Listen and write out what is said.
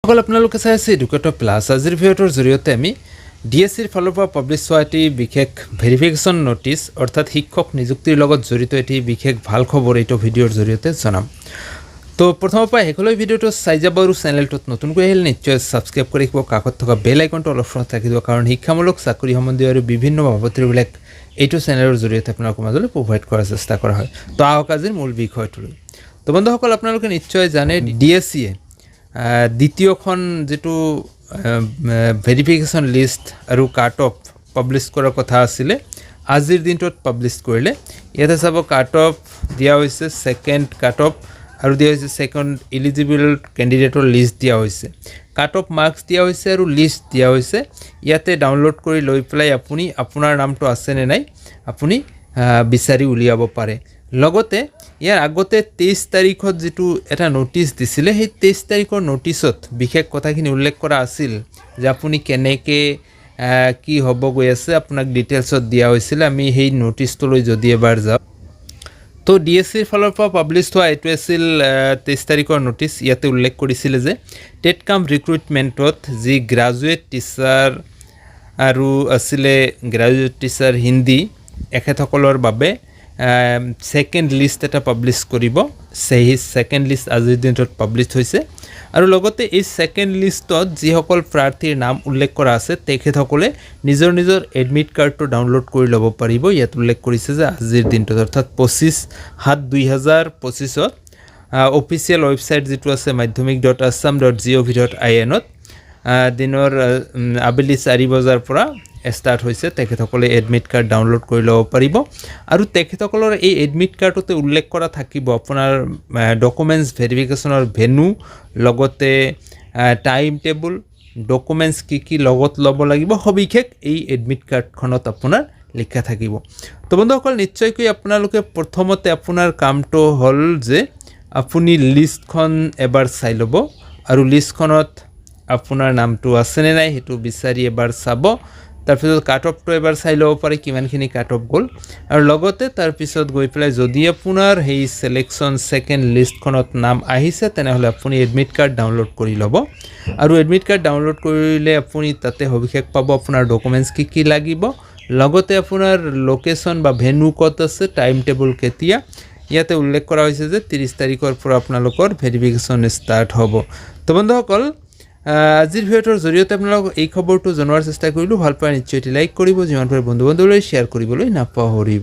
সকল আপোনালোকে চাই আছে এডুকেটৰ প্লাছ। আজিৰ ভিডিঅ'টোৰ জৰিয়তে আমি ডিএছচিৰ ফালৰ পৰা পাব্লিছ হোৱা এটি বিশেষ ভেৰিফিকেশ্যন নটিছ অৰ্থাৎ শিক্ষক নিযুক্তিৰ লগত জড়িত এটি বিশেষ ভাল খবৰ এইটো ভিডিঅ'ৰ জৰিয়তে জনাম। তো প্ৰথমৰ পৰা শেষলৈ ভিডিঅ'টো চাই যাব আৰু চেনেলটোত নতুনকৈ আহিলে নিশ্চয় ছাবস্ক্ৰাইব কৰি ৰাখিব, কাষত থকা বেল আইকনটো অলপ সময় ৰাখি দিব, কাৰণ শিক্ষামূলক চাকৰি সম্বন্ধীয় আৰু বিভিন্ন বাবদবিলাক এইটো চেনেলৰ জৰিয়তে আপোনালোকৰ মাজলৈ প্ৰভাইড কৰাৰ চেষ্টা কৰা হয়। তো আহক আজিৰ মূল বিষয়টোলৈ। তো বন্ধুসকল, আপোনালোকে নিশ্চয় জানে ডিএছচিয়ে দ্বিতীয়খন যিটো ভেৰিফিকেশ্যন লিষ্ট আৰু কাট অফ পাব্লিছ কৰাৰ কথা আছিলে আজিৰ দিনটোত পাব্লিছ কৰিলে। ইয়াতে চাব কাট অফ দিয়া হৈছে, ছেকেণ্ড কাট অফ আৰু দিয়া হৈছে ছেকেণ্ড এলিজিবল কেণ্ডিডেটৰ লিষ্ট দিয়া হৈছে, কাট অফ মাৰ্কছ দিয়া হৈছে আৰু লিষ্ট দিয়া হৈছে। ইয়াতে ডাউনলোড কৰি লৈ পেলাই আপুনি আপোনাৰ নামটো আছেনে নাই আপুনি বিচাৰি উলিয়াব পাৰে। লগতে ইয়াৰ আগতে 23 তাৰিখত যিটো এটা নটিছ দিছিলে, সেই 23 তাৰিখৰ নটিছত বিশেষ কথাখিনি উল্লেখ কৰা আছিল যে আপুনি কেনেকৈ কি হ'ব গৈ আছে আপোনাক ডিটেইলছত দিয়া হৈছিলে। আমি সেই নটিছটোলৈ যদি এবাৰ যাওঁ, তো ডিএছচিৰ ফালৰ পৰা পাব্লিছ হোৱা এইটো আছিল 23 তাৰিখৰ নটিছ। ইয়াতে উল্লেখ কৰিছিলে যে টেট কাম ৰিক্ৰুইটমেণ্টত যি গ্ৰাজুৱেট টিচাৰ আৰু আছিলে গ্ৰাজুৱেট টিচাৰ হিন্দী এখেতসকলৰ বাবে ছেকেণ্ড লিষ্ট এটা পাব্লিছ কৰিব। সেই ছেকেণ্ড লিষ্ট আজিৰ দিনটোত পাব্লিছ হৈছে আৰু লগতে এই ছেকেণ্ড লিষ্টত যিসকল প্ৰাৰ্থীৰ নাম উল্লেখ কৰা আছে তেখেতসকলে নিজৰ নিজৰ এডমিট কাৰ্ডটো ডাউনলোড কৰি ল'ব পাৰিব। ইয়াত উল্লেখ কৰিছে যে আজিৰ দিনটোত অৰ্থাৎ 25/7/2025 অফিচিয়েল ৱেবছাইট যিটো আছে madhyamik.assam.gov.in দিনৰ আবেলি 4 বজাৰ পৰা ষ্টাৰ্ট হৈছে। তেখেতসকলে এডমিট কাৰ্ড ডাউনলোড কৰি ল'ব পাৰিব আৰু তেখেতসকলৰ এই এডমিট কাৰ্ডতে উল্লেখ কৰা থাকিব আপোনাৰ ডকুমেণ্টছ ভেৰিফিকেশ্যনৰ ভেনু, লগতে টাইম টেবুল, ডকুমেণ্টছ কি লগত ল'ব লাগিব, সবিশেষ এই এডমিট কাৰ্ডখনত আপোনাৰ লিখা থাকিব। তো বন্ধুসকল, নিশ্চয়কৈ আপোনালোকে প্ৰথমতে আপোনাৰ কামটো হ'ল যে আপুনি লিষ্টখন এবাৰ চাই ল'ব আৰু লিষ্টখনত আপোনাৰ নামটো আছেনে নাই সেইটো বিচাৰি এবাৰ চাব। তাৰপিছত কাট অফটো এবাৰ চাই ল'ব পাৰে কিমানখিনি কাট অফ গ'ল, আৰু লগতে তাৰপিছত গৈ পেলাই যদি আপোনাৰ সেই ছিলেকশ্যন ছেকেণ্ড লিষ্টখনত নাম আহিছে তেনেহ'লে আপুনি এডমিট কাৰ্ড ডাউনলোড কৰি ল'ব। আৰু এডমিট কাৰ্ড ডাউনলোড কৰিলে আপুনি তাতে সবিশেষ পাব আপোনাৰ ডকুমেণ্টছ কি লাগিব, লগতে আপোনাৰ লোকেশ্যন বা ভেনু ক'ত আছে, টাইম টেবুল কেতিয়া। ইয়াতে উল্লেখ কৰা হৈছে যে 30 তাৰিখৰ পৰা আপোনালোকৰ ভেৰিফিকেশ্যন ষ্টাৰ্ট হ'ব। তো বন্ধুসকল, আজিৰ ভিডিঅ'টোৰ জৰিয়তে আপোনালোকক এই খবৰটো জনোৱাৰ চেষ্টা কৰিলোঁ। ভাল পায় নিশ্চয় এটি লাইক কৰিব, যিমান পাৰে বন্ধু বান্ধৱীলৈ শ্বেয়াৰ কৰিবলৈ নাপাহৰিব।